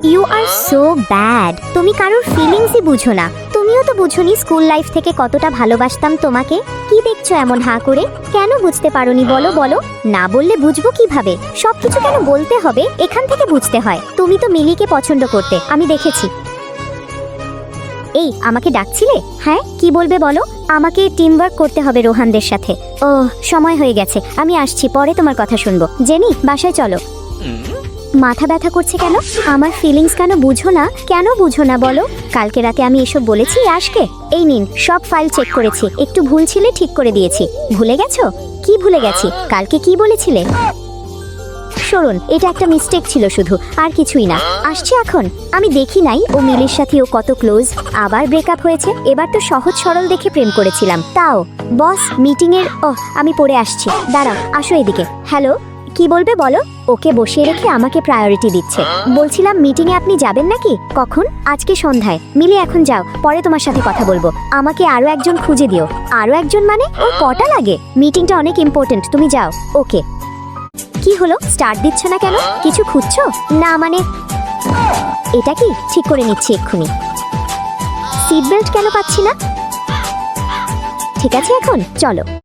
You R so bad. তুমি কারোর ফিলিংসই বুঝো না। তুমিও তো বুঝোনি স্কুল লাইফ থেকে কতটা ভালোবাসতাম তোমাকে। কি দেখছো এমন হাঁ করে? কেন বুঝতে পারোনি বলো বলো। না বললে বুঝবো কিভাবে? সবকিছু কেন বলতে হবে? এখান থেকে বুঝতে হয়। তুমি তো মিলিকে পছন্দ করতে, আমি দেখেছি। এই আমাকে ডাকছিলে? হ্যাঁ, কি বলবে বলো? আমাকে টিম ওয়ার্ক করতে হবে রোহানদের সাথে। ও, সময় হয়ে গেছে, আমি আসছি, পরে তোমার কথা শুনবো। জেনি, বাসায় চলো। মাথা ব্যথা করছে কেন? আমার ফিলিংস কেন বুঝো না? কেন বুঝো না বলো? কালকে রাতে আমি এসব বলেছি আজকে? এই নিন, সব ফাইল চেক করেছি, একটু ভুল ছিলে ঠিক করে দিয়েছি। ভুলে গেছো? কি ভুলে গেছি? কালকে কি বলেছিলে? সরুন, এটা একটা মিস্টেক ছিল শুধু, আর কিছুই না। আসছে এখন। আমি দেখি নাই ও মিলির সাথে ও কত ক্লোজ। আবার ব্রেকআপ হয়েছে। এবার তো সহজ সরল দেখে প্রেম করেছিলাম। তাও বস মিটিং এর আমি পড়ে আসছি, দাঁড়াও, আসো এদিকে। হ্যালো, কি বলবে বলো? ওকে বসিয়ে রেখে আমাকে প্রায়োরিটি দিচ্ছে। বলছিলাম মিটিং এ আপনি যাবেন নাকি? কখন? আজকে সন্ধ্যায়। মিলি এখন যাও, পরে তোমার সাথে কথা বলবো। আমাকে আরো একজন খুঁজে দিও। আরো একজন মানে? ওর কটা লাগে? মিটিংটা অনেক ইম্পর্টেন্ট, তুমি যাও। ওকে। কি হলো, স্টার্ট দিচ্ছ না কেন? কিছু খুঁজছো? না মানে এটা কি? ঠিক করে নিচ্ছি এক্ষুনি। সিট বেল্ট কেন পাচ্ছি না? ঠিক আছে, এখন চলো।